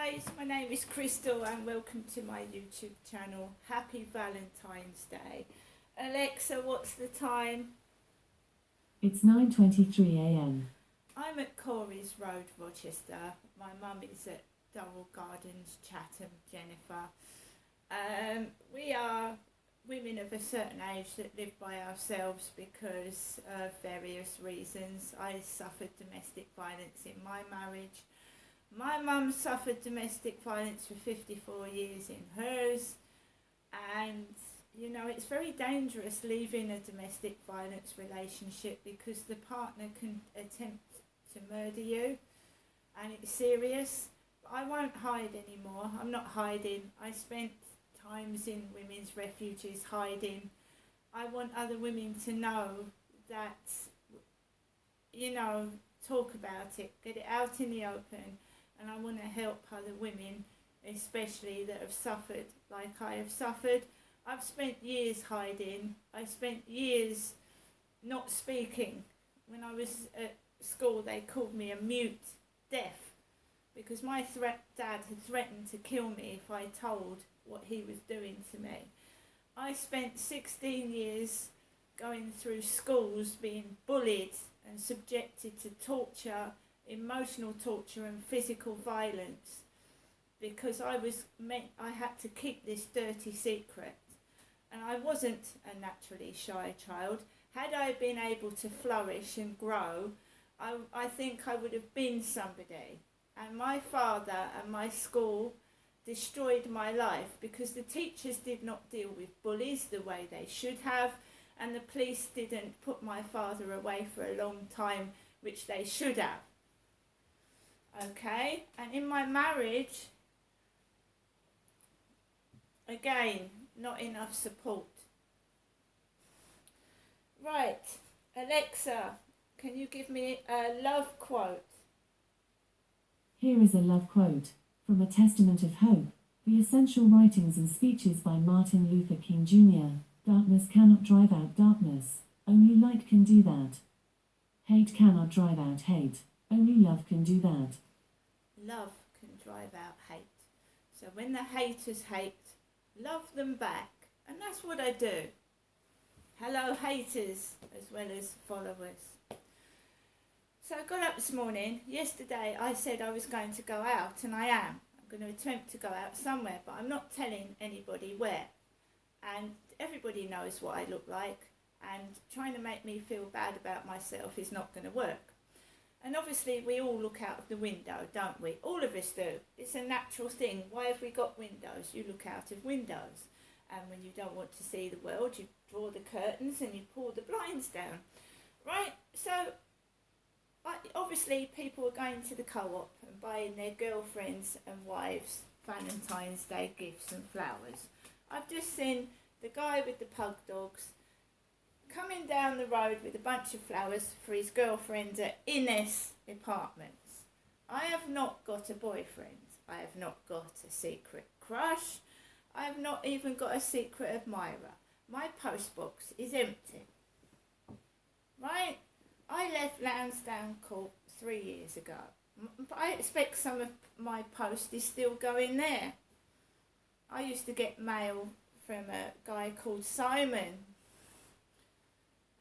guys, my name is Crystal and welcome to my YouTube channel. Happy Valentine's Day. Alexa, what's the time? It's 9:23 a.m. I'm at Corey's Road, Rochester. My mum is at Durrell Gardens, Chatham, Jennifer. We are women of a certain age that live by ourselves because of various reasons. I suffered domestic violence in my marriage. My mum suffered domestic violence for 54 years in hers, and you know it's very dangerous leaving a domestic violence relationship because the partner can attempt to murder you, and it's serious. I won't hide anymore. I'm not hiding. I spent times in women's refuges hiding. I want other women to know that, talk about it, get it out in the open. And I want to help other women, especially that have suffered like I have suffered. I've spent years hiding. I spent years not speaking. When I was at school, they called me a mute deaf because my dad had threatened to kill me if I told what he was doing to me. I spent 16 years going through schools being bullied and subjected to torture, emotional torture and physical violence because I had to keep this dirty secret, and I wasn't a naturally shy child. Had I been able to flourish and grow, I think I would have been somebody. And my father and my school destroyed my life because the teachers did not deal with bullies the way they should have, and the police didn't put my father away for a long time, which they should have. Okay, and in my marriage, again, not enough support. Right, Alexa, can you give me a love quote? Here is a love quote from A Testament of Hope, the essential writings and speeches by Martin Luther King Jr. Darkness cannot drive out darkness, only light can do that. Hate cannot drive out hate, only love can do that. Love can drive out hate. So when the haters hate, love them back. And that's what I do. Hello haters as well as followers. So I got up this morning. Yesterday I said I was going to go out, and I am. I'm going to attempt to go out somewhere, but I'm not telling anybody where. And everybody knows what I look like, and trying to make me feel bad about myself is not going to work. And obviously we all look out of the window, don't we? All of us do. It's a natural thing. Why have we got windows? You look out of windows. And when you don't want to see the world, you draw the curtains and you pull the blinds down. Right? So, obviously people are going to the co-op and buying their girlfriends and wives Valentine's Day gifts and flowers. I've just seen the guy with the pug dogs coming down the road with a bunch of flowers for his girlfriend at Innes Apartments. I have not got a boyfriend. I have not got a secret crush. I have not even got a secret admirer. My postbox is empty. Right? I left Lansdowne Court 3 years ago. I expect some of my post is still going there. I used to get mail from a guy called Simon,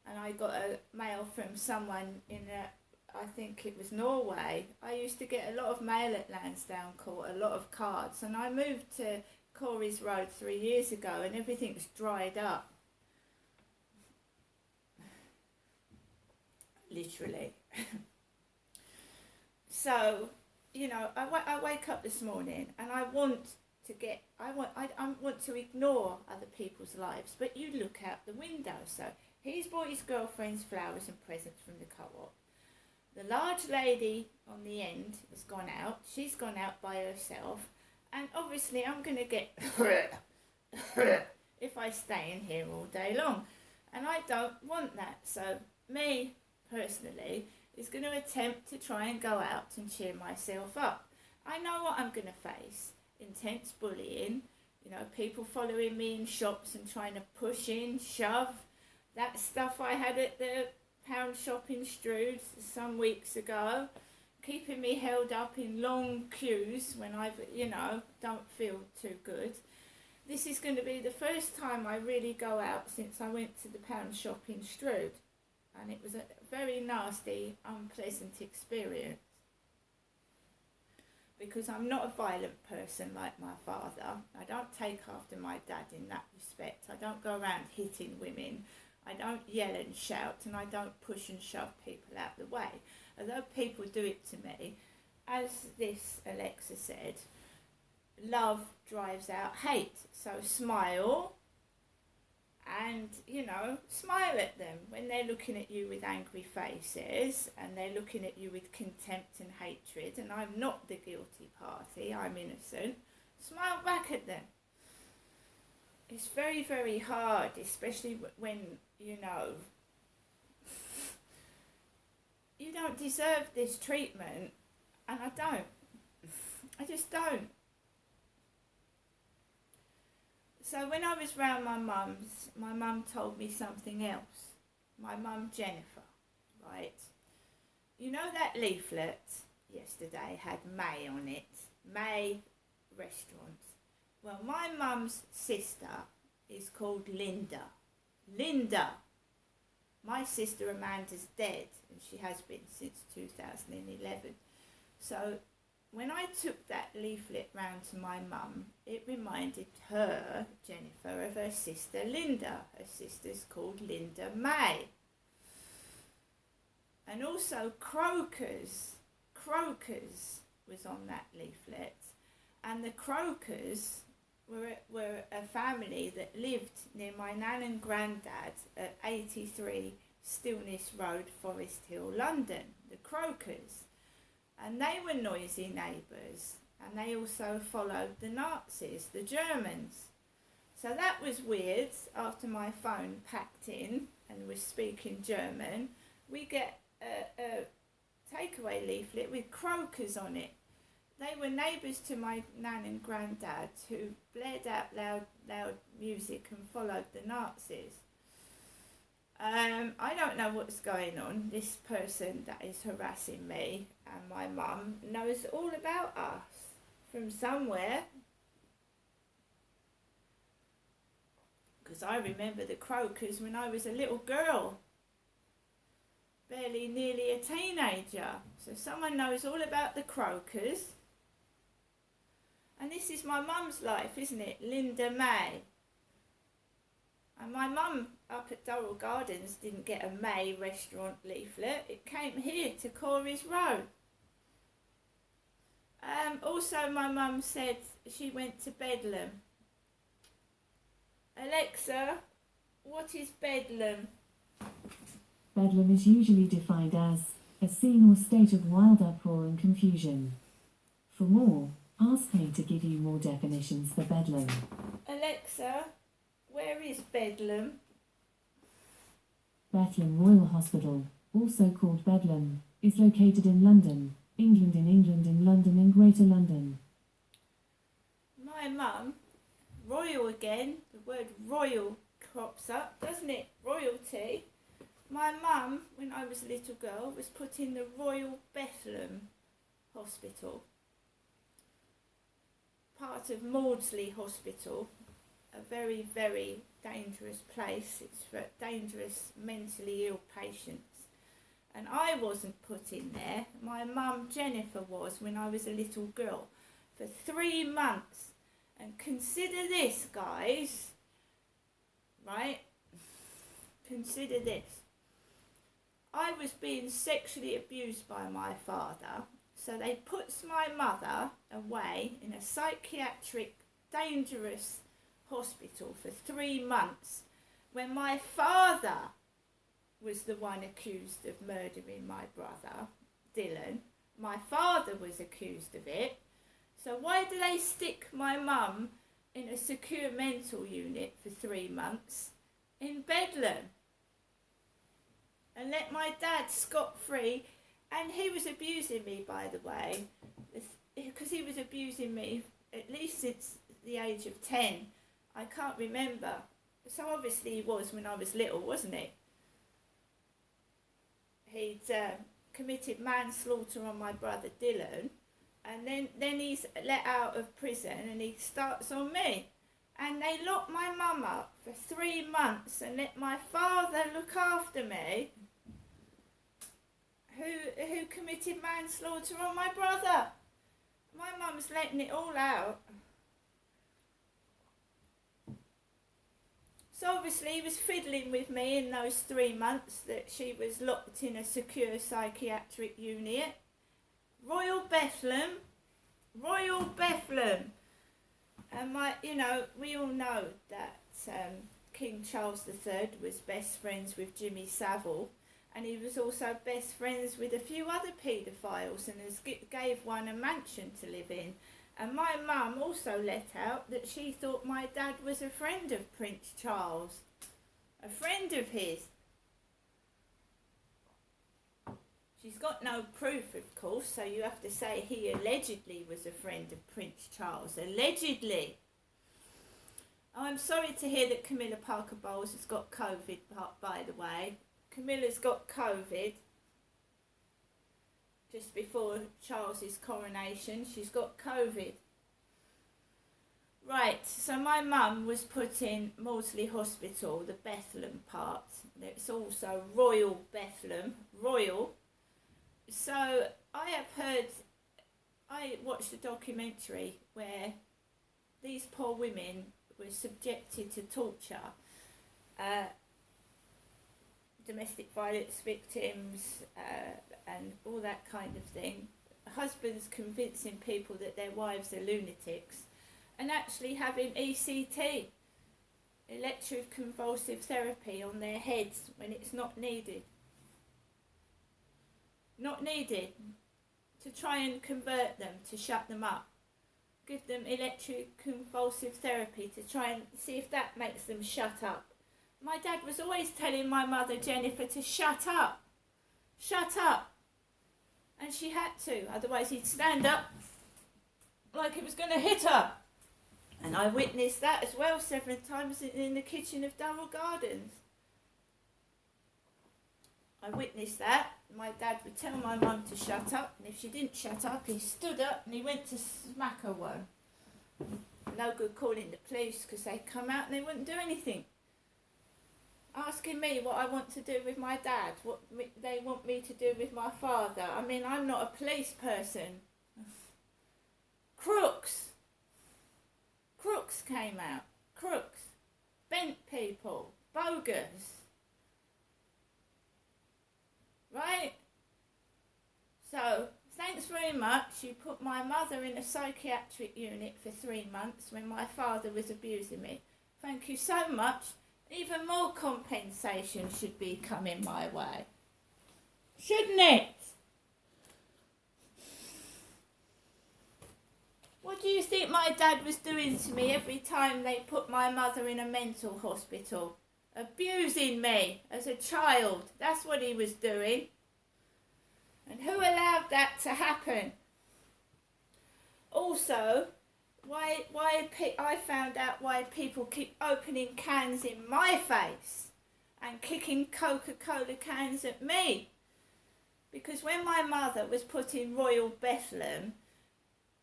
and I got a mail from someone in, I think it was Norway. I used to get a lot of mail at Lansdowne Court, a lot of cards, and I moved to Corey's Road 3 years ago and everything's dried up. Literally. So, I wake up this morning and I want to ignore other people's lives, but you look out the window. So he's bought his girlfriend's flowers and presents from the co-op. The large lady on the end has gone out. She's gone out by herself. And obviously I'm going to get if I stay in here all day long. And I don't want that. So me, personally, is going to attempt to try and go out and cheer myself up. I know what I'm going to face. Intense bullying. People following me in shops and trying to push in, shove. That stuff I had at the pound shop in Strood some weeks ago. keeping me held up in long queues when don't feel too good. This is going to be the first time I really go out since I went to the pound shop in Strood, and it was a very nasty, unpleasant experience. Because I'm not a violent person like my father. I don't take after my dad in that respect. I don't go around hitting women. I don't yell and shout, and I don't push and shove people out the way. Although people do it to me, as this Alexa said, love drives out hate. So smile and, smile at them when they're looking at you with angry faces and they're looking at you with contempt and hatred, and I'm not the guilty party, I'm innocent. Smile back at them. It's very, very hard, especially when, you don't deserve this treatment, and I don't. I just don't. So when I was round my mum's, my mum told me something else. My mum, Jennifer, right? You know that leaflet yesterday had May on it? May restaurant. Well, my mum's sister is called Linda. Linda. My sister Amanda's dead, and she has been since 2011. So when I took that leaflet round to my mum, it reminded her, Jennifer, of her sister Linda. Her sister's called Linda May. And also Croakers. Croakers was on that leaflet. And the Croakers were a family that lived near my nan and granddad at 83 Stillness Road, Forest Hill, London. The Croakers. And they were noisy neighbours, and they also followed the Nazis, the Germans. So that was weird. After my phone packed in and was speaking German, we get a takeaway leaflet with Croakers on it. They were neighbours to my nan and granddad who blared out loud music and followed the Nazis. I don't know what's going on. This person that is harassing me and my mum knows all about us from somewhere. Because I remember the Croakers when I was a little girl. Barely nearly a teenager. So someone knows all about the Croakers. And this is my mum's life, isn't it? Linda May. And my mum up at Durrell Gardens didn't get a May restaurant leaflet. It came here to Corey's Road. Also, my mum said she went to Bedlam. Alexa, what is Bedlam? Bedlam is usually defined as a scene or state of wild uproar and confusion. For more, ask me to give you more definitions for Bedlam. Alexa, where is Bedlam? Bethlem Royal Hospital, also called Bedlam, is located in London, England, in London and Greater London. My mum, royal again, the word royal crops up, doesn't it? Royalty. My mum, when I was a little girl, was put in the Royal Bethlem Hospital, part of Maudsley Hospital, a very, very dangerous place. It's for dangerous mentally ill patients. And I wasn't put in there. My mum, Jennifer, was when I was a little girl for 3 months. And consider this, guys, right? Consider this. I was being sexually abused by my father, so they puts my mother away in a psychiatric, dangerous hospital for 3 months when my father was the one accused of murdering my brother, Dylan. My father was accused of it. So why do they stick my mum in a secure mental unit for 3 months in Bedlam and let my dad scot-free? And he was abusing me, by the way, because he was abusing me at least since the age of 10. I can't remember. So obviously he was when I was little, wasn't he? He'd committed manslaughter on my brother Dylan, and then he's let out of prison and he starts on me. And they locked my mum up for 3 months and let my father look after me, who committed manslaughter on my brother. My mum's letting it all out. So obviously he was fiddling with me in those 3 months that she was locked in a secure psychiatric unit. Royal Bethlehem. And we all know that King Charles III was best friends with Jimmy Savile, and he was also best friends with a few other paedophiles, and gave one a mansion to live in. And my mum also let out that she thought my dad was a friend of Prince Charles, a friend of his. She's got no proof, of course, so you have to say he allegedly was a friend of Prince Charles. Allegedly. Oh, I'm sorry to hear that Camilla Parker Bowles has got COVID, by the way. Camilla's got COVID just before Charles's coronation. She's got COVID. Right, so my mum was put in Maudsley Hospital, the Bethlehem part. It's also Royal Bethlehem, Royal. So I watched a documentary where these poor women were subjected to torture, domestic violence victims, and all that kind of thing. Husbands convincing people that their wives are lunatics, and actually having ECT, electroconvulsive therapy, on their heads when it's not needed. Not needed, to try and convert them, to shut them up. Give them electroconvulsive therapy to try and see if that makes them shut up. My dad was always telling my mother Jennifer to shut up. Shut up. And she had to, otherwise he'd stand up like he was going to hit her. And I witnessed that as well several times in the kitchen of Durrell Gardens. I witnessed that. My dad would tell my mum to shut up, and if she didn't shut up, he stood up and he went to smack her one. No good calling the police, because they'd come out and they wouldn't do anything. Asking me what I want to do with my dad, what they want me to do with my father. I mean, I'm not a police person. Crooks came out. Crooks. Bent people. Bogus. Right? So, thanks very much. You put my mother in a psychiatric unit for 3 months when my father was abusing me. Thank you so much. Even more compensation should be coming my way. Shouldn't it? What do you think my dad was doing to me every time they put my mother in a mental hospital? Abusing me as a child. That's what he was doing. And who allowed that to happen? Also, why I found out why people keep opening cans in my face and kicking Coca-Cola cans at me. Because when my mother was put in Royal Bethlehem,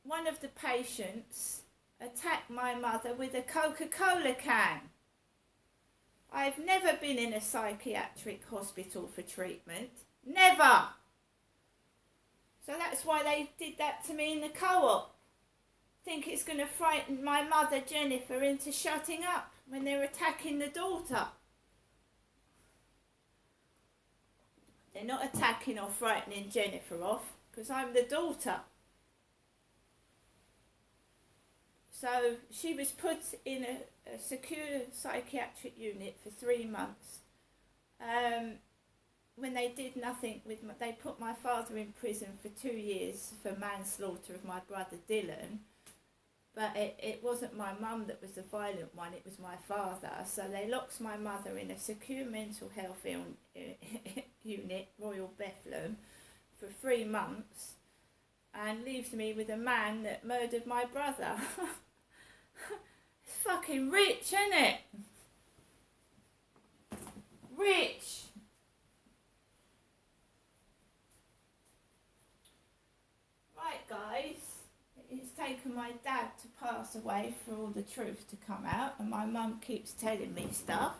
one of the patients attacked my mother with a Coca-Cola can. I've never been in a psychiatric hospital for treatment. Never! So that's why they did that to me in the co-op. Think it's going to frighten my mother Jennifer into shutting up when they're attacking the daughter. They're not attacking or frightening Jennifer off, because I'm the daughter. So she was put in a secure psychiatric unit for 3 months. When they did nothing with they put my father in prison for 2 years for manslaughter of my brother Dylan. But it wasn't my mum that was the violent one, it was my father. So they locked my mother in a secure mental health unit, Royal Bethlehem, for 3 months, and leaves me with a man that murdered my brother. It's fucking rich, isn't it? Rich. Right, guys, it's taken my dad to pass away for all the truth to come out, and my mum keeps telling me stuff.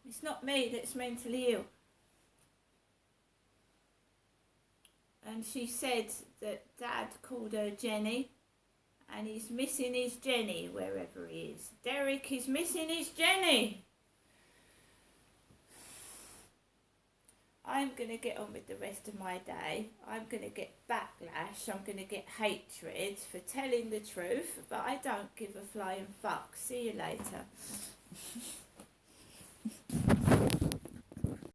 It's not me that's mentally ill. And she said that Dad called her Jenny, and he's missing his Jenny wherever he is. Derek is missing his Jenny. I'm going to get on with the rest of my day. I'm going to get backlash. I'm going to get hatred for telling the truth, but I don't give a flying fuck. See you later.